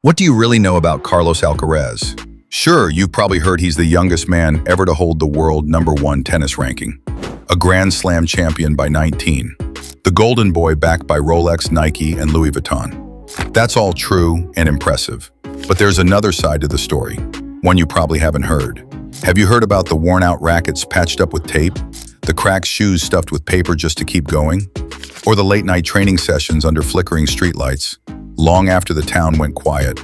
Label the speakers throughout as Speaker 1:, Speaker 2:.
Speaker 1: What do you really know about Carlos Alcaraz? Sure, you've probably heard he's the youngest man ever to hold the world #1 tennis ranking. A Grand Slam champion by 19. The golden boy backed by Rolex, Nike, and Louis Vuitton. That's all true and impressive. But there's another side to the story, one you probably haven't heard. Have you heard about the worn-out rackets patched up with tape? The cracked shoes stuffed with paper just to keep going? Or the late-night training sessions under flickering streetlights, long after the town went quiet?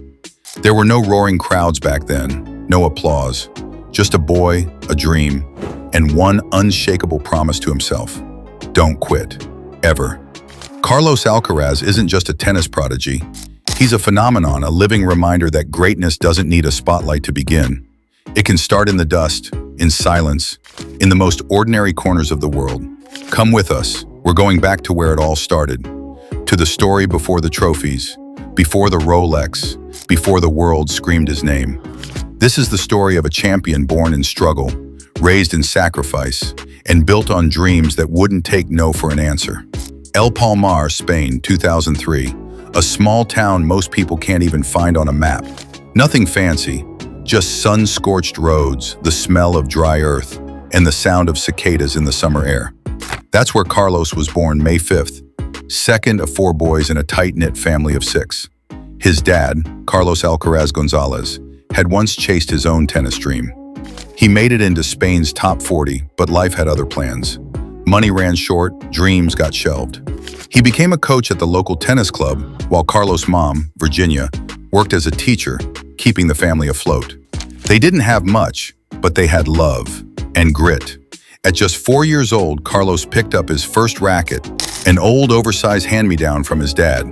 Speaker 1: There were no roaring crowds back then, no applause, just a boy, a dream, and one unshakable promise to himself: don't quit, ever. Carlos Alcaraz isn't just a tennis prodigy. He's a phenomenon, a living reminder that greatness doesn't need a spotlight to begin. It can start in the dust, in silence, in the most ordinary corners of the world. Come with us. We're going back to where it all started, to the story before the trophies, before the Rolex, before the world screamed his name. This is the story of a champion born in struggle, raised in sacrifice, and built on dreams that wouldn't take no for an answer. El Palmar, Spain, 2003. A small town most people can't even find on a map. Nothing fancy, just sun-scorched roads, the smell of dry earth, and the sound of cicadas in the summer air. That's where Carlos was born May 5th, second of 4 boys in a tight-knit family of 6. His dad, Carlos Alcaraz Gonzalez, had once chased his own tennis dream. He made it into Spain's top 40, but life had other plans. Money ran short, dreams got shelved. He became a coach at the local tennis club, while Carlos' mom, Virginia, worked as a teacher, keeping the family afloat. They didn't have much, but they had love and grit. At just 4 years old, Carlos picked up his first racket, an old oversized hand-me-down from his dad.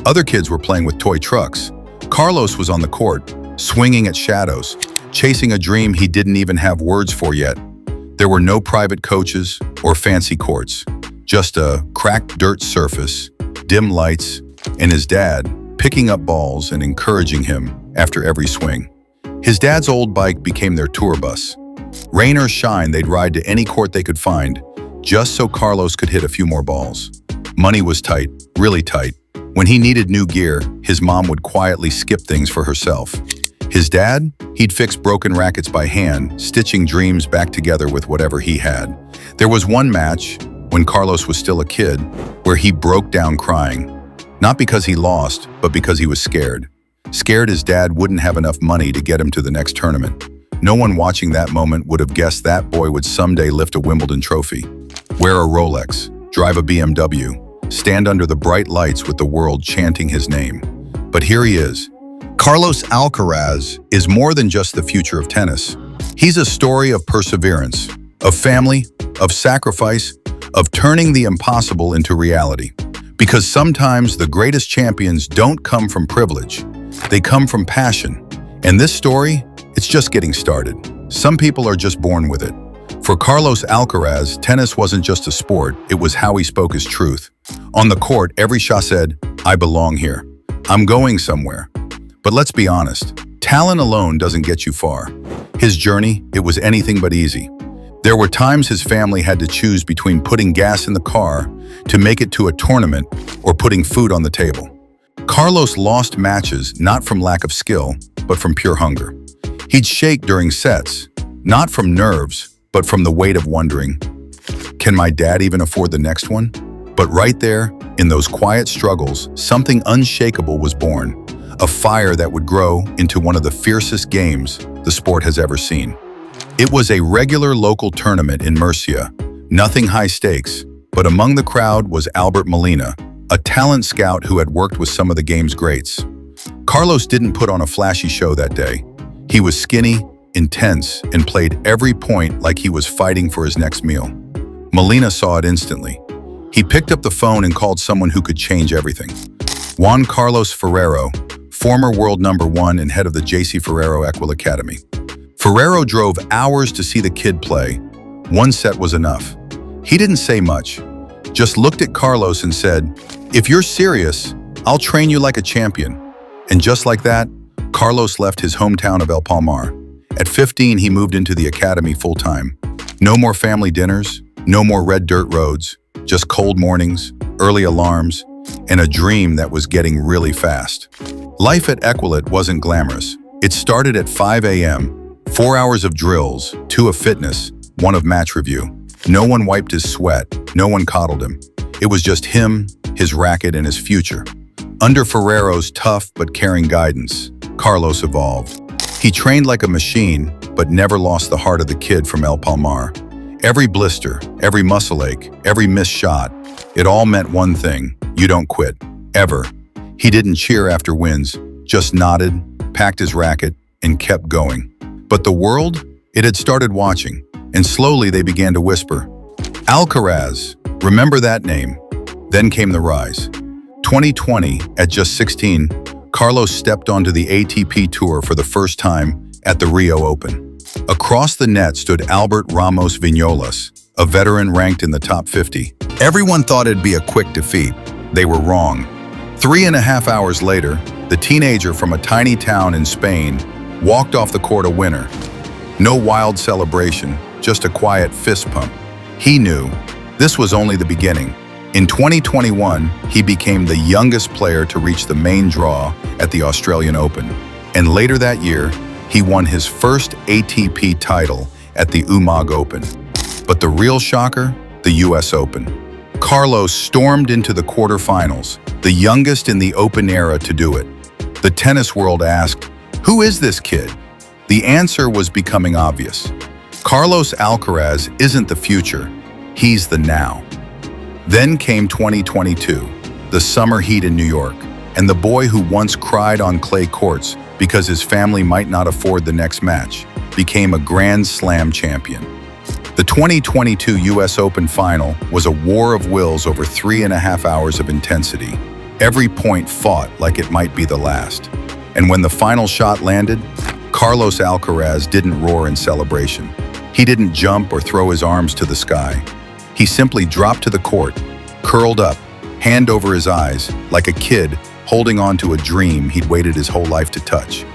Speaker 1: Other kids were playing with toy trucks. Carlos was on the court, swinging at shadows, chasing a dream he didn't even have words for yet. There were no private coaches or fancy courts, just a cracked dirt surface, dim lights, and his dad picking up balls and encouraging him after every swing. His dad's old bike became their tour bus. Rain or shine, they'd ride to any court they could find, just so Carlos could hit a few more balls. Money was tight, really tight. When he needed new gear, his mom would quietly skip things for herself. His dad? He'd fix broken rackets by hand, stitching dreams back together with whatever he had. There was one match, when Carlos was still a kid, where he broke down crying. Not because he lost, but because he was scared. Scared his dad wouldn't have enough money to get him to the next tournament. No one watching that moment would have guessed that boy would someday lift a Wimbledon trophy, wear a Rolex, drive a BMW, stand under the bright lights with the world chanting his name. But here he is. Carlos Alcaraz is more than just the future of tennis. He's a story of perseverance, of family, of sacrifice, of turning the impossible into reality. Because sometimes the greatest champions don't come from privilege, they come from passion. And this story, it's just getting started. Some people are just born with it. For Carlos Alcaraz, tennis wasn't just a sport, it was how he spoke his truth. On the court, every shot said, "I belong here. I'm going somewhere." But let's be honest, talent alone doesn't get you far. His journey, it was anything but easy. There were times his family had to choose between putting gas in the car to make it to a tournament or putting food on the table. Carlos lost matches not from lack of skill, but from pure hunger. He'd shake during sets, not from nerves, but from the weight of wondering, can my dad even afford the next one? But right there, in those quiet struggles, something unshakable was born, a fire that would grow into one of the fiercest games the sport has ever seen. It was a regular local tournament in Murcia, nothing high stakes, but among the crowd was Albert Molina, a talent scout who had worked with some of the game's greats. Carlos didn't put on a flashy show that day. He was skinny, intense, and played every point like he was fighting for his next meal. Molina saw it instantly. He picked up the phone and called someone who could change everything. Juan Carlos Ferrero, former world #1 and head of the JC Ferrero Equil Academy. Ferrero drove hours to see the kid play. One set was enough. He didn't say much, just looked at Carlos and said, "If you're serious, I'll train you like a champion." And just like that, Carlos left his hometown of El Palmar. At 15, he moved into the academy full-time. No more family dinners, no more red dirt roads, just cold mornings, early alarms, and a dream that was getting really fast. Life at Equilit wasn't glamorous. It started at 5 a.m., 4 hours of drills, 2 of fitness, 1 of match review. No one wiped his sweat, no one coddled him. It was just him, his racket, and his future. Under Ferrero's tough but caring guidance, Carlos evolved. He trained like a machine, but never lost the heart of the kid from El Palmar. Every blister, every muscle ache, every missed shot, it all meant one thing: you don't quit, ever. He didn't cheer after wins, just nodded, packed his racket, and kept going. But the world? It had started watching, and slowly they began to whisper, "Alcaraz, remember that name?" Then came the rise. 2020, at just 16, Carlos stepped onto the ATP Tour for the first time at the Rio Open. Across the net stood Albert Ramos Vignolas, a veteran ranked in the top 50. Everyone thought it'd be a quick defeat. They were wrong. 3.5 hours later, the teenager from a tiny town in Spain walked off the court a winner. No wild celebration, just a quiet fist pump. He knew this was only the beginning. In 2021, he became the youngest player to reach the main draw at the Australian Open. And later that year, he won his first ATP title at the UMAG Open. But the real shocker? The US Open. Carlos stormed into the quarterfinals, the youngest in the Open era to do it. The tennis world asked, "Who is this kid?" The answer was becoming obvious. Carlos Alcaraz isn't the future, he's the now. Then came 2022, the summer heat in New York, and the boy who once cried on clay courts because his family might not afford the next match became a Grand Slam champion. The 2022 US Open final was a war of wills over 3.5 hours of intensity. Every point fought like it might be the last. And when the final shot landed, Carlos Alcaraz didn't roar in celebration. He didn't jump or throw his arms to the sky. He simply dropped to the court, curled up, hand over his eyes, like a kid holding on to a dream he'd waited his whole life to touch.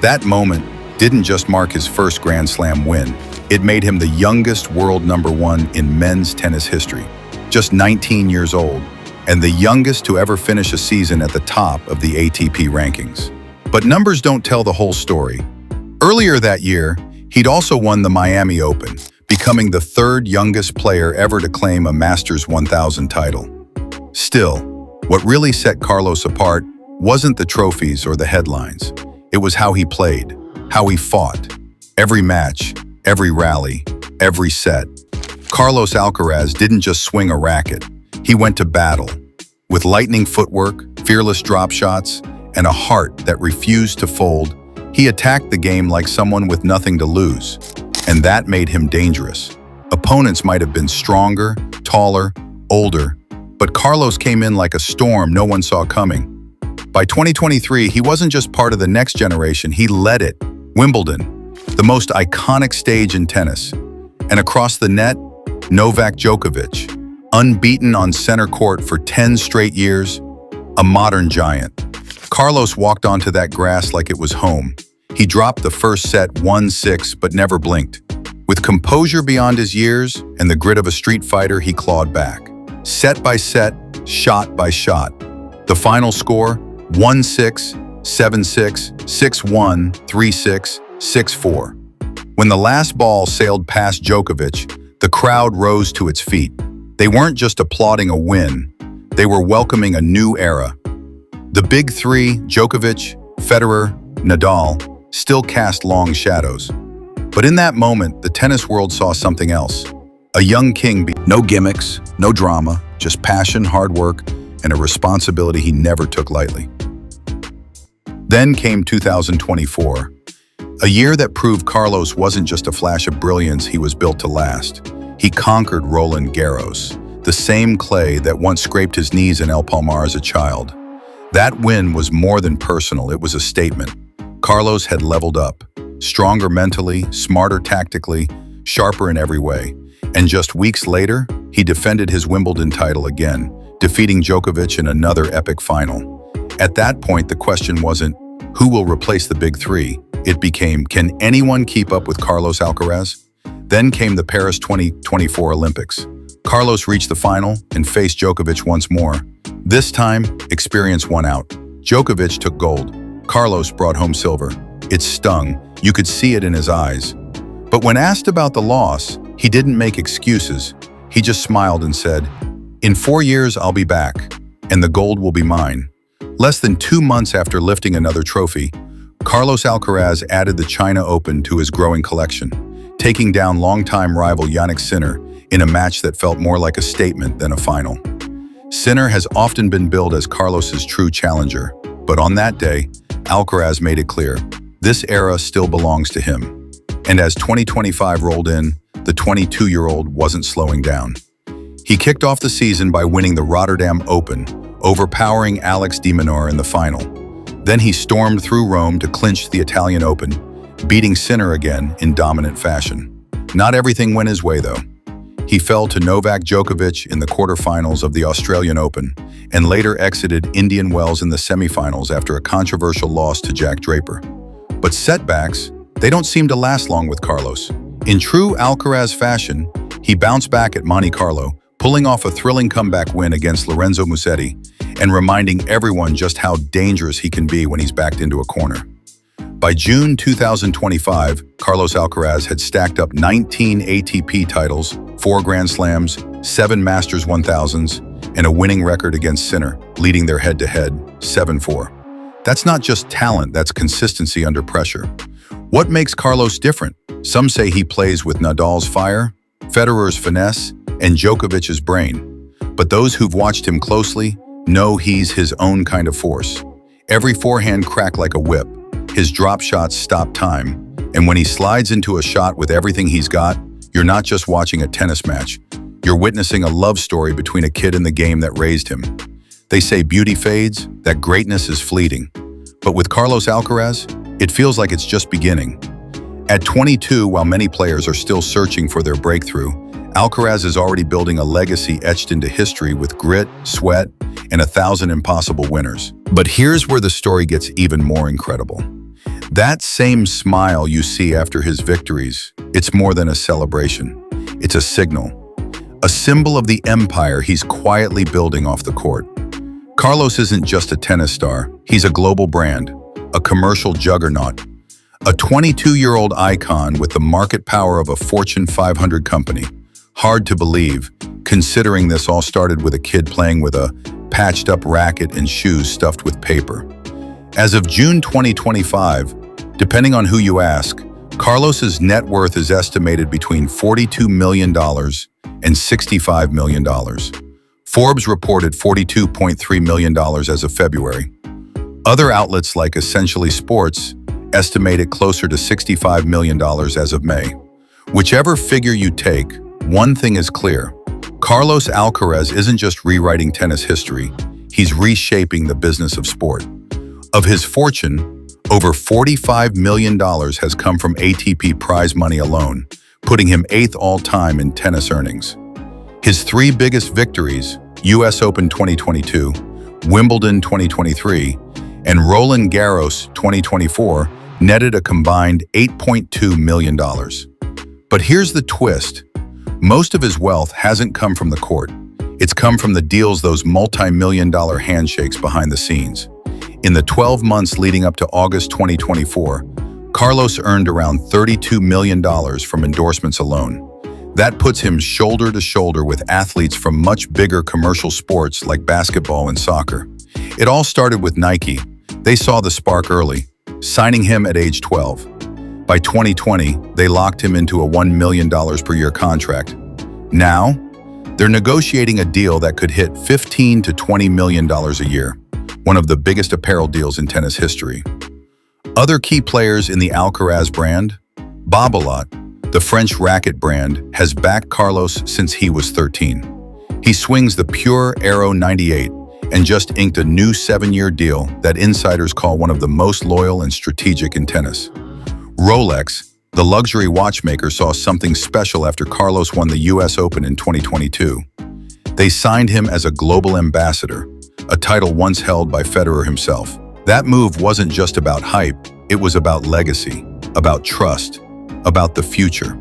Speaker 1: That moment didn't just mark his first Grand Slam win. It made him the youngest world #1 in men's tennis history, just 19 years old, and the youngest to ever finish a season at the top of the ATP rankings. But numbers don't tell the whole story. Earlier that year, he'd also won the Miami Open, becoming the 3rd youngest player ever to claim a Masters 1000 title. Still, what really set Carlos apart wasn't the trophies or the headlines. It was how he played, how he fought. Every match, every rally, every set. Carlos Alcaraz didn't just swing a racket. He went to battle. With lightning footwork, fearless drop shots, and a heart that refused to fold, he attacked the game like someone with nothing to lose. And that made him dangerous. Opponents might have been stronger, taller, older, but Carlos came in like a storm no one saw coming. By 2023, he wasn't just part of the next generation, he led it. Wimbledon, the most iconic stage in tennis. And across the net, Novak Djokovic, unbeaten on center court for 10 straight years, a modern giant. Carlos walked onto that grass like it was home. He dropped the first set 1-6 but never blinked. With composure beyond his years and the grit of a street fighter, he clawed back. Set by set, shot by shot. The final score, 1-6, 7-6, 6-1, 3-6, 6-4. When the last ball sailed past Djokovic, the crowd rose to its feet. They weren't just applauding a win, they were welcoming a new era. The big three, Djokovic, Federer, Nadal, still cast long shadows. But in that moment, the tennis world saw something else. A young king, no gimmicks, no drama, just passion, hard work, and a responsibility he never took lightly. Then came 2024, a year that proved Carlos wasn't just a flash of brilliance, he was built to last. He conquered Roland Garros, the same clay that once scraped his knees in El Palmar as a child. That win was more than personal, it was a statement. Carlos had leveled up, stronger mentally, smarter tactically, sharper in every way. And just weeks later, he defended his Wimbledon title again, defeating Djokovic in another epic final. At that point, the question wasn't, who will replace the big three? It became, can anyone keep up with Carlos Alcaraz? Then came the Paris 2024 Olympics. Carlos reached the final and faced Djokovic once more. This time, experience won out. Djokovic took gold, Carlos brought home silver. It stung. You could see it in his eyes. But when asked about the loss, he didn't make excuses. He just smiled and said, "In 4 years, I'll be back, and the gold will be mine." Less than 2 months after lifting another trophy, Carlos Alcaraz added the China Open to his growing collection, taking down longtime rival Jannik Sinner in a match that felt more like a statement than a final. Sinner has often been billed as Carlos's true challenger, but on that day, Alcaraz made it clear, this era still belongs to him. And as 2025 rolled in, the 22-year-old wasn't slowing down. He kicked off the season by winning the Rotterdam Open, overpowering Alex de Minaur in the final. Then he stormed through Rome to clinch the Italian Open, beating Sinner again in dominant fashion. Not everything went his way, though. He fell to Novak Djokovic in the quarterfinals of the Australian Open and later exited Indian Wells in the semifinals after a controversial loss to Jack Draper. But setbacks, they don't seem to last long with Carlos. In true Alcaraz fashion, he bounced back at Monte Carlo, pulling off a thrilling comeback win against Lorenzo Musetti and reminding everyone just how dangerous he can be when he's backed into a corner. By June 2025, Carlos Alcaraz had stacked up 19 ATP titles, 4 Grand Slams, 7 Masters 1000s, and a winning record against Sinner, leading their head-to-head 7-4. That's not just talent, that's consistency under pressure. What makes Carlos different? Some say he plays with Nadal's fire, Federer's finesse, and Djokovic's brain. But those who've watched him closely know he's his own kind of force. Every forehand crack like a whip, his drop shots stop time, and when he slides into a shot with everything he's got, you're not just watching a tennis match. You're witnessing a love story between a kid and the game that raised him. They say beauty fades, that greatness is fleeting. But with Carlos Alcaraz, it feels like it's just beginning. At 22, while many players are still searching for their breakthrough, Alcaraz is already building a legacy etched into history with grit, sweat, and 1,000 impossible winners. But here's where the story gets even more incredible. That same smile you see after his victories, it's more than a celebration. It's a signal, a symbol of the empire he's quietly building off the court. Carlos isn't just a tennis star, he's a global brand, a commercial juggernaut, a 22-year-old icon with the market power of a Fortune 500 company. Hard to believe, considering this all started with a kid playing with a patched-up racket and shoes stuffed with paper. As of June 2025, depending on who you ask, Carlos's net worth is estimated between $42 million and $65 million. Forbes reported $42.3 million as of February. Other outlets like Essentially Sports estimate it closer to $65 million as of May. Whichever figure you take, one thing is clear. Carlos Alcaraz isn't just rewriting tennis history, he's reshaping the business of sport. Of his fortune, over $45 million has come from ATP prize money alone, putting him 8th all-time in tennis earnings. His 3 biggest victories, US Open 2022, Wimbledon 2023, and Roland Garros 2024, netted a combined $8.2 million. But here's the twist. Most of his wealth hasn't come from the court. It's come from the deals, those multi-million-dollar handshakes behind the scenes. In the 12 months leading up to August 2024, Carlos earned around $32 million from endorsements alone. That puts him shoulder to shoulder with athletes from much bigger commercial sports like basketball and soccer. It all started with Nike. They saw the spark early, signing him at age 12. By 2020, they locked him into a $1 million per year contract. Now, they're negotiating a deal that could hit $15 to $20 million a year, one of the biggest apparel deals in tennis history. Other key players in the Alcaraz brand, Babolat, the French racket brand, has backed Carlos since he was 13. He swings the Pure Aero 98 and just inked a new 7-year deal that insiders call one of the most loyal and strategic in tennis. Rolex, the luxury watchmaker, saw something special after Carlos won the US Open in 2022. They signed him as a global ambassador, a title once held by Federer himself. That move wasn't just about hype, it was about legacy, about trust, about the future.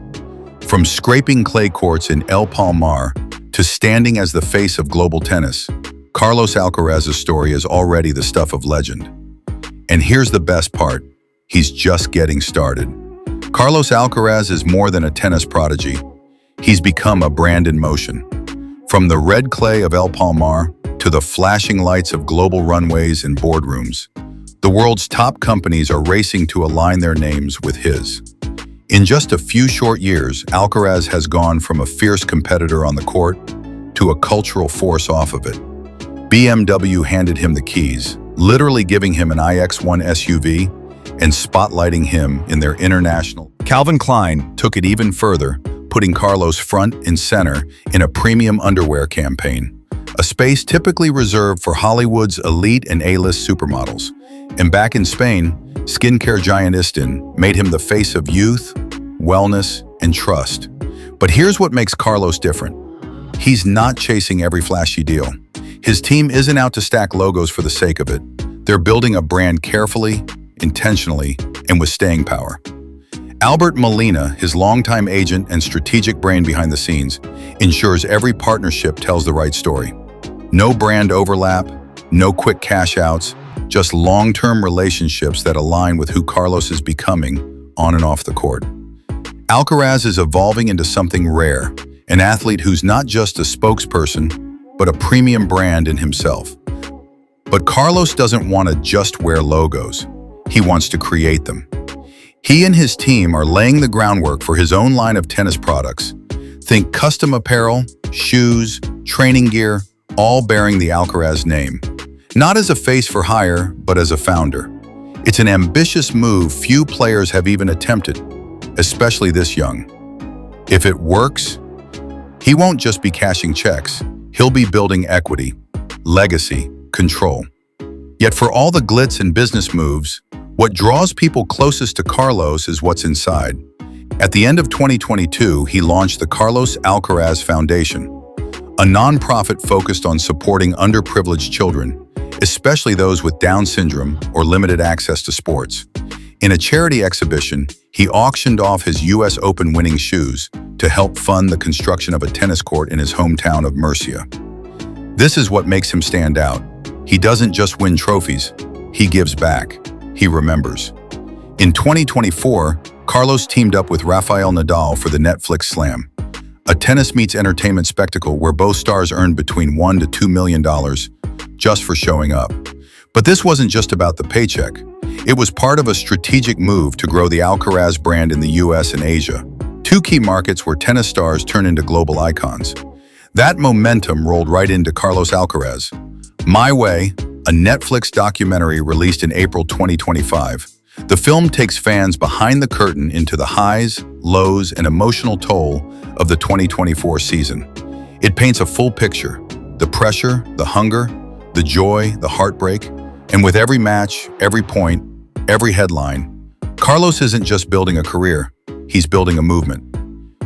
Speaker 1: From scraping clay courts in El Palmar to standing as the face of global tennis, Carlos Alcaraz's story is already the stuff of legend. And here's the best part. He's just getting started. Carlos Alcaraz is more than a tennis prodigy. He's become a brand in motion. From the red clay of El Palmar to the flashing lights of global runways and boardrooms, the world's top companies are racing to align their names with his. In just a few short years, Alcaraz has gone from a fierce competitor on the court to a cultural force off of it. BMW handed him the keys, literally giving him an iX1 SUV and spotlighting him in their international. Calvin Klein took it even further, putting Carlos front and center in a premium underwear campaign, a space typically reserved for Hollywood's elite and A-list supermodels. And back in Spain, skincare giant Istin made him the face of youth, wellness, and trust. But here's what makes Carlos different. He's not chasing every flashy deal. His team isn't out to stack logos for the sake of it. They're building a brand carefully, intentionally, and with staying power. Albert Molina, his longtime agent and strategic brain behind the scenes, ensures every partnership tells the right story. No brand overlap, no quick cash outs, just long-term relationships that align with who Carlos is becoming on and off the court. Alcaraz is evolving into something rare, an athlete who's not just a spokesperson, but a premium brand in himself. But Carlos doesn't want to just wear logos. He wants to create them. He and his team are laying the groundwork for his own line of tennis products. Think custom apparel, shoes, training gear, all bearing the Alcaraz name. Not as a face for hire, but as a founder. It's an ambitious move few players have even attempted, especially this young. If it works, he won't just be cashing checks. He'll be building equity, legacy, control. Yet for all the glitz and business moves, what draws people closest to Carlos is what's inside. At the end of 2022, he launched the Carlos Alcaraz Foundation, a nonprofit focused on supporting underprivileged children, especially those with Down syndrome or limited access to sports. In a charity exhibition, he auctioned off his US Open winning shoes to help fund the construction of a tennis court in his hometown of Murcia. This is what makes him stand out. He doesn't just win trophies, he gives back. He remembers. In 2024, Carlos teamed up with Rafael Nadal for the Netflix Slam, a tennis meets entertainment spectacle where both stars earned between $1 to $2 million just for showing up. But this wasn't just about the paycheck. It was part of a strategic move to grow the Alcaraz brand in the US and Asia, two key markets where tennis stars turn into global icons. That momentum rolled right into Carlos Alcaraz. My Way, a Netflix documentary released in April 2025. The film takes fans behind the curtain into the highs, lows, and emotional toll of the 2024 season. It paints a full picture: the pressure, the hunger, the joy, the heartbreak, and with every match, every point, every headline, Carlos isn't just building a career, he's building a movement.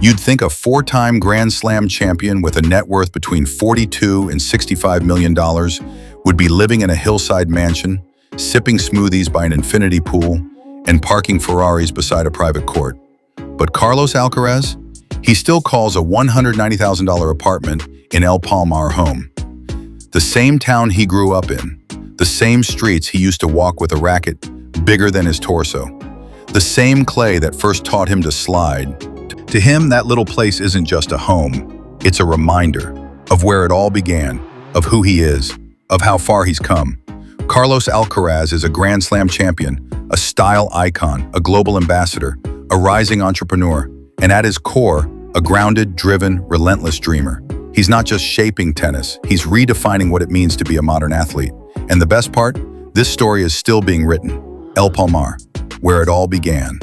Speaker 1: You'd think a four-time Grand Slam champion with a net worth between $42 and $65 million would be living in a hillside mansion, sipping smoothies by an infinity pool, and parking Ferraris beside a private court. But Carlos Alcaraz? He still calls a $190,000 apartment in El Palmar home. The same town he grew up in, the same streets he used to walk with a racket bigger than his torso, the same clay that first taught him to slide. To him, that little place isn't just a home. It's a reminder of where it all began, of who he is, of how far he's come. Carlos Alcaraz is a Grand Slam champion, a style icon, a global ambassador, a rising entrepreneur, and at his core, a grounded, driven, relentless dreamer. He's not just shaping tennis, he's redefining what it means to be a modern athlete. And the best part? This story is still being written. El Palmar, where it all began.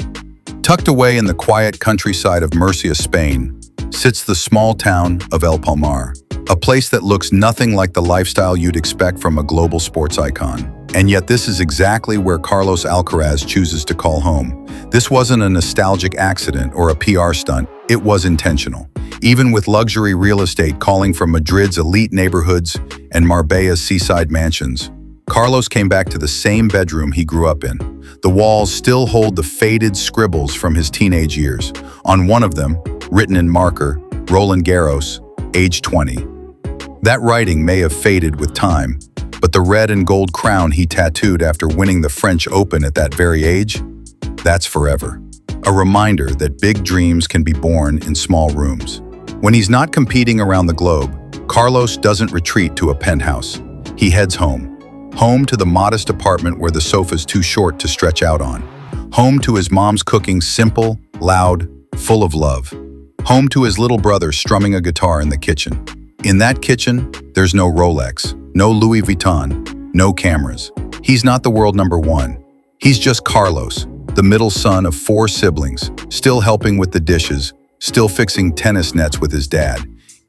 Speaker 1: Tucked away in the quiet countryside of Murcia, Spain, sits the small town of El Palmar, a place that looks nothing like the lifestyle you'd expect from a global sports icon. And yet this is exactly where Carlos Alcaraz chooses to call home. This wasn't a nostalgic accident or a PR stunt, it was intentional. Even with luxury real estate calling from Madrid's elite neighborhoods and Marbella's seaside mansions, Carlos came back to the same bedroom he grew up in. The walls still hold the faded scribbles from his teenage years. On one of them, written in marker, Roland Garros, age 20. That writing may have faded with time, But the red and gold crown he tattooed after winning the French Open at that very age, that's forever. A reminder that big dreams can be born in small rooms. When he's not competing around the globe, Carlos doesn't retreat to a penthouse. He heads home. Home to the modest apartment where the sofa's too short to stretch out on. Home to his mom's cooking simple, loud, full of love. Home to his little brother strumming a guitar in the kitchen. In that kitchen, there's no Rolex, no Louis Vuitton, no cameras. He's not the world number one. He's just Carlos, the middle son of 4 siblings, still helping with the dishes, still fixing tennis nets with his dad.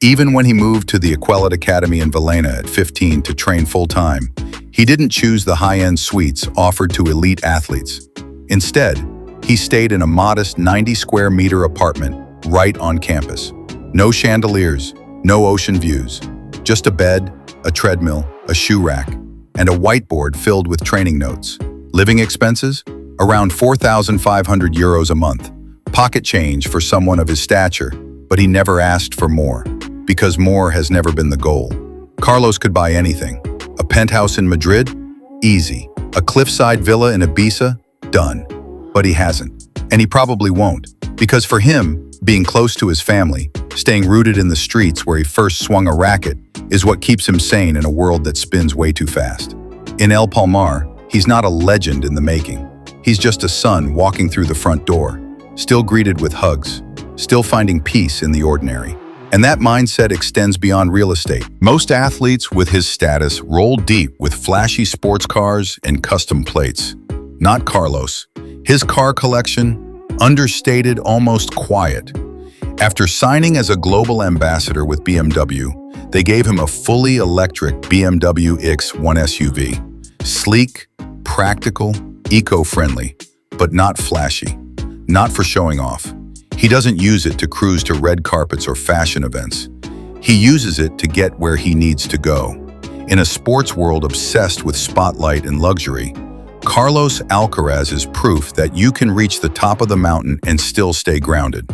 Speaker 1: Even when he moved to the Equalid Academy in Villena at 15 to train full-time, he didn't choose the high-end suites offered to elite athletes. Instead, he stayed in a modest 90-square-meter apartment right on campus. No chandeliers, no ocean views, just a bed, a treadmill, a shoe rack, and a whiteboard filled with training notes. Living expenses? Around 4,500 euros a month. Pocket change for someone of his stature, but he never asked for more, because more has never been the goal. Carlos could buy anything. A penthouse in Madrid? Easy. A cliffside villa in Ibiza? Done. But he hasn't. And he probably won't, because for him, being close to his family, staying rooted in the streets where he first swung a racket, is what keeps him sane in a world that spins way too fast. In El Palmar, he's not a legend in the making. He's just a son walking through the front door, still greeted with hugs, still finding peace in the ordinary. And that mindset extends beyond real estate. Most athletes with his status roll deep with flashy sports cars and custom plates. Not Carlos. His car collection, understated, almost quiet. After signing as a global ambassador with BMW, they gave him a fully electric BMW X1 SUV. Sleek, practical, eco-friendly, but not flashy. Not for showing off. He doesn't use it to cruise to red carpets or fashion events. He uses it to get where he needs to go. In a sports world obsessed with spotlight and luxury, Carlos Alcaraz is proof that you can reach the top of the mountain and still stay grounded.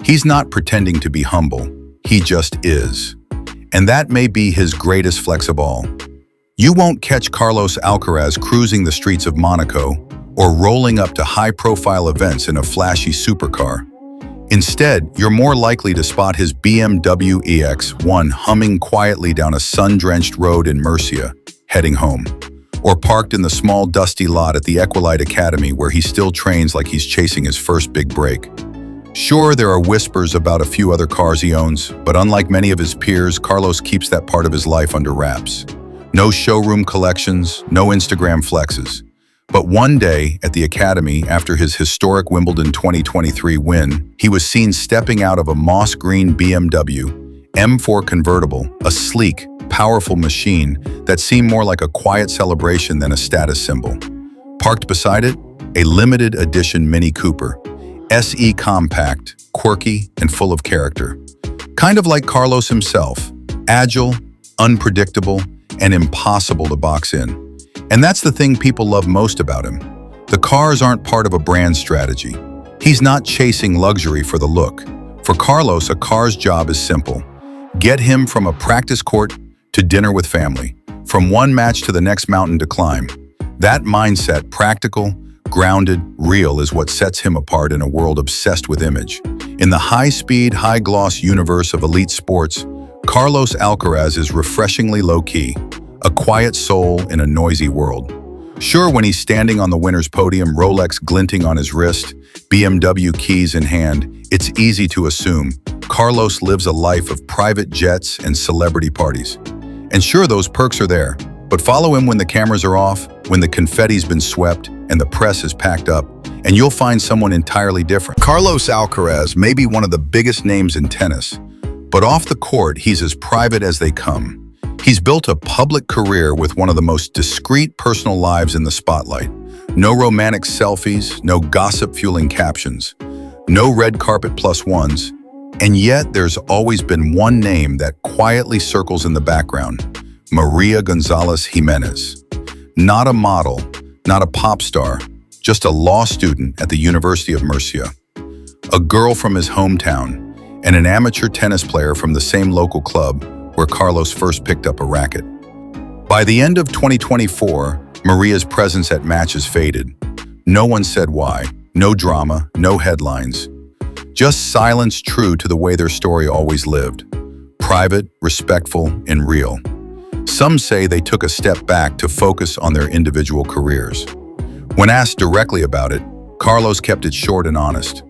Speaker 1: He's not pretending to be humble, he just is. And that may be his greatest flex of all. You won't catch Carlos Alcaraz cruising the streets of Monaco or rolling up to high-profile events in a flashy supercar. Instead, you're more likely to spot his BMW EX1 humming quietly down a sun-drenched road in Murcia, heading home. Or parked in the small dusty lot at the Equalid Academy where he still trains like he's chasing his first big break. Sure, there are whispers about a few other cars he owns, but unlike many of his peers, Carlos keeps that part of his life under wraps. No showroom collections, no Instagram flexes. But one day, at the Academy, after his historic Wimbledon 2023 win, he was seen stepping out of a moss green BMW M4 convertible, a sleek, powerful machine that seemed more like a quiet celebration than a status symbol. Parked beside it, a limited edition Mini Cooper, SE compact, quirky, and full of character. Kind of like Carlos himself, agile, unpredictable, and impossible to box in. And that's the thing people love most about him. The cars aren't part of a brand strategy. He's not chasing luxury for the look. For Carlos, a car's job is simple. Get him from a practice court to dinner with family, from one match to the next mountain to climb. That mindset, practical, grounded, real, is what sets him apart in a world obsessed with image. In the high-speed, high-gloss universe of elite sports, Carlos Alcaraz is refreshingly low-key, a quiet soul in a noisy world. Sure, when he's standing on the winner's podium, Rolex glinting on his wrist, BMW keys in hand, it's easy to assume Carlos lives a life of private jets and celebrity parties. And sure, those perks are there, but follow him when the cameras are off, when the confetti's been swept, and the press is packed up, and you'll find someone entirely different. Carlos Alcaraz may be one of the biggest names in tennis, but off the court, he's as private as they come. He's built a public career with one of the most discreet personal lives in the spotlight. No romantic selfies, no gossip-fueling captions, no red carpet plus ones, and yet there's always been one name that quietly circles in the background: Maria Gonzalez Jimenez. Not a model, not a pop star, just a law student at the University of Murcia. A girl from his hometown, and an amateur tennis player from the same local club where Carlos first picked up a racket. By the end of 2024, Maria's presence at matches faded. No one said why. No drama, no headlines. Just silence true to the way their story always lived. Private, respectful, and real. Some say they took a step back to focus on their individual careers. When asked directly about it, Carlos kept it short and honest.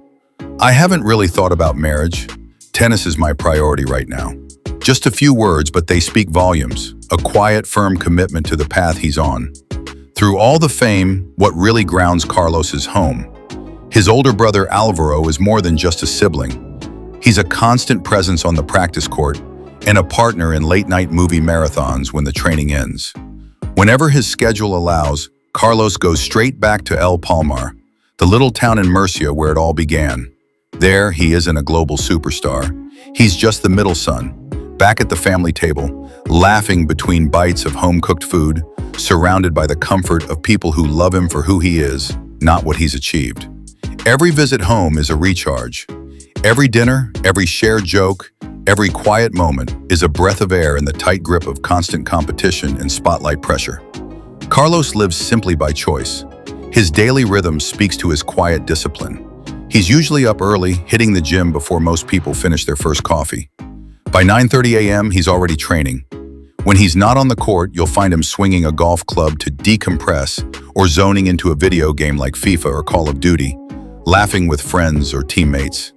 Speaker 1: "I haven't really thought about marriage. Tennis is my priority right now." Just a few words, but they speak volumes. A quiet, firm commitment to the path he's on. Through all the fame, what really grounds Carlos is home. His older brother Alvaro is more than just a sibling. He's a constant presence on the practice court and a partner in late-night movie marathons when the training ends. Whenever his schedule allows, Carlos goes straight back to El Palmar, the little town in Murcia where it all began. There, he isn't a global superstar. He's just the middle son, back at the family table, laughing between bites of home-cooked food, surrounded by the comfort of people who love him for who he is, not what he's achieved. Every visit home is a recharge. Every dinner, every shared joke, every quiet moment is a breath of air in the tight grip of constant competition and spotlight pressure. Carlos lives simply by choice. His daily rhythm speaks to his quiet discipline. He's usually up early, hitting the gym before most people finish their first coffee. By 9:30 a.m., he's already training. When he's not on the court, you'll find him swinging a golf club to decompress or zoning into a video game like FIFA or Call of Duty, laughing with friends or teammates.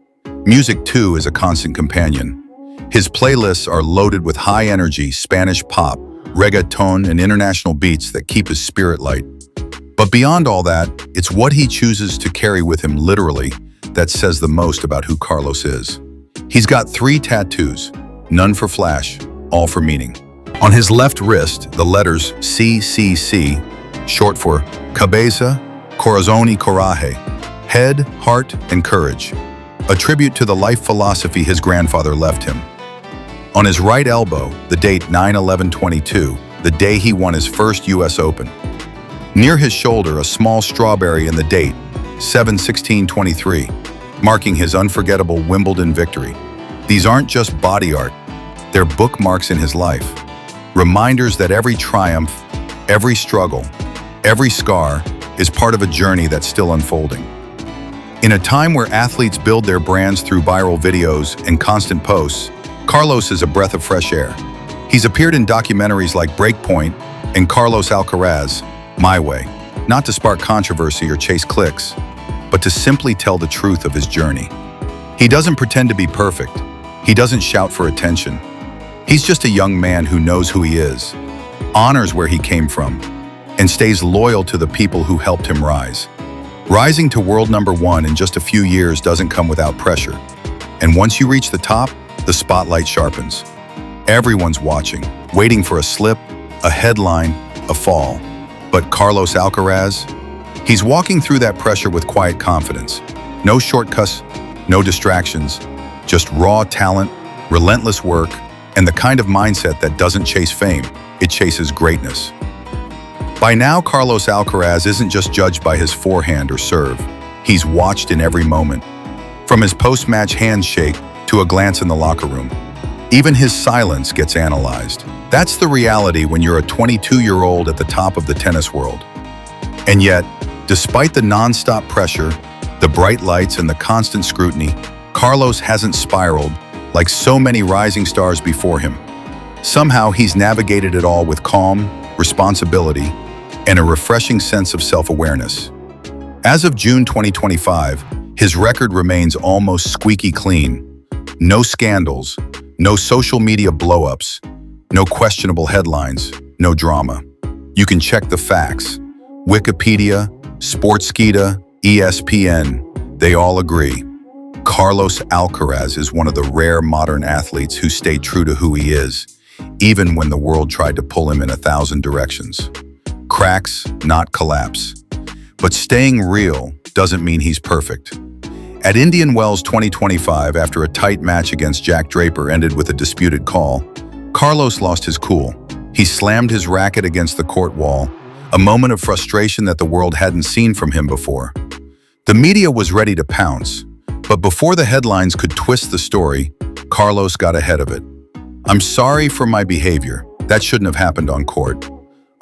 Speaker 1: Music, too, is a constant companion. His playlists are loaded with high-energy Spanish pop, reggaeton, and international beats that keep his spirit light. But beyond all that, it's what he chooses to carry with him literally that says the most about who Carlos is. He's got 3 tattoos, none for flash, all for meaning. On his left wrist, the letters CCC, short for Cabeza, Corazón y Coraje, head, heart, and courage, a tribute to the life philosophy his grandfather left him. On his right elbow, the date 9/11/22, the day he won his first U.S. Open. Near his shoulder, a small strawberry in the date 7/16/23, marking his unforgettable Wimbledon victory. These aren't just body art, they're bookmarks in his life. Reminders that every triumph, every struggle, every scar is part of a journey that's still unfolding. In a time where athletes build their brands through viral videos and constant posts, Carlos is a breath of fresh air. He's appeared in documentaries like Breakpoint and Carlos Alcaraz, My Way, not to spark controversy or chase clicks, but to simply tell the truth of his journey. He doesn't pretend to be perfect. He doesn't shout for attention. He's just a young man who knows who he is, honors where he came from, and stays loyal to the people who helped him rise. Rising to world #1 in just a few years doesn't come without pressure. And once you reach the top, the spotlight sharpens. Everyone's watching, waiting for a slip, a headline, a fall. But Carlos Alcaraz, he's walking through that pressure with quiet confidence. No shortcuts, no distractions, just raw talent, relentless work, and the kind of mindset that doesn't chase fame, it chases greatness. By now, Carlos Alcaraz isn't just judged by his forehand or serve. He's watched in every moment. From his post-match handshake to a glance in the locker room. Even his silence gets analyzed. That's the reality when you're a 22-year-old at the top of the tennis world. And yet, despite the non-stop pressure, the bright lights, and the constant scrutiny, Carlos hasn't spiraled like so many rising stars before him. Somehow, he's navigated it all with calm, responsibility, and a refreshing sense of self-awareness. As of June 2025, his record remains almost squeaky clean. No scandals, no social media blow-ups, no questionable headlines, no drama. You can check the facts. Wikipedia, Sportskeeda, ESPN, they all agree. Carlos Alcaraz is one of the rare modern athletes who stayed true to who he is, even when the world tried to pull him in 1,000 directions. Cracks, not collapse. But staying real doesn't mean he's perfect. At Indian Wells 2025, after a tight match against Jack Draper ended with a disputed call, Carlos lost his cool. He slammed his racket against the court wall, a moment of frustration that the world hadn't seen from him before. The media was ready to pounce, but before the headlines could twist the story, Carlos got ahead of it. "I'm sorry for my behavior. That shouldn't have happened on court.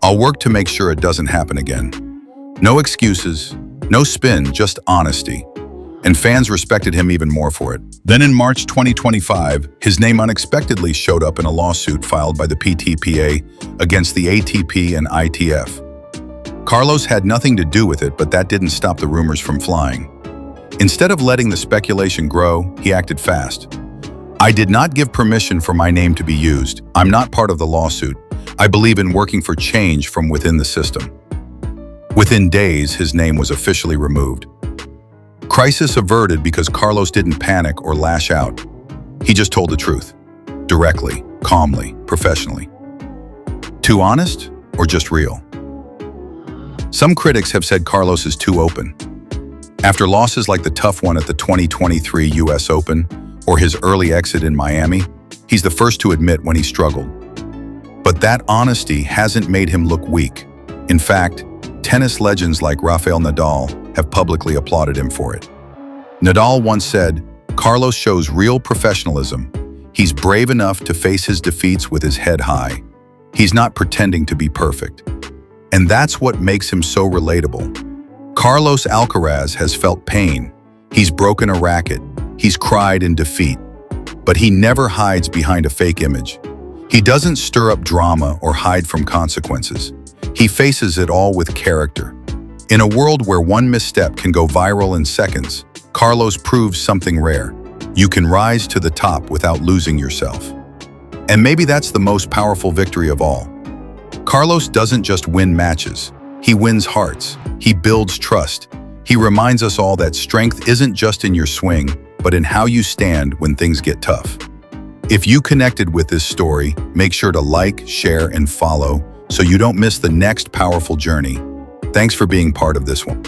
Speaker 1: I'll work to make sure it doesn't happen again. No excuses, no spin, just honesty. And fans respected him even more for it. Then in March 2025, his name unexpectedly showed up in a lawsuit filed by the PTPA against the ATP and ITF. Carlos had nothing to do with it, but that didn't stop the rumors from flying. Instead of letting the speculation grow, he acted fast. I did not give permission for my name to be used. I'm not part of the lawsuit. I believe in working for change from within the system. Within days, his name was officially removed. Crisis averted because Carlos didn't panic or lash out. He just told the truth. Directly, calmly, professionally. Too honest or just real? Some critics have said Carlos is too open. After losses like the tough one at the 2023 US Open or his early exit in Miami, he's the first to admit when he struggled. But that honesty hasn't made him look weak. In fact, tennis legends like Rafael Nadal have publicly applauded him for it. Nadal once said, "Carlos shows real professionalism. He's brave enough to face his defeats with his head high. He's not pretending to be perfect." And that's what makes him so relatable. Carlos Alcaraz has felt pain. He's broken a racket. He's cried in defeat. But he never hides behind a fake image. He doesn't stir up drama or hide from consequences. He faces it all with character. In a world where one misstep can go viral in seconds, Carlos proves something rare. You can rise to the top without losing yourself. And maybe that's the most powerful victory of all. Carlos doesn't just win matches. He wins hearts. He builds trust. He reminds us all that strength isn't just in your swing, but in how you stand when things get tough. If you connected with this story, make sure to like, share, and follow so you don't miss the next powerful journey. Thanks for being part of this one.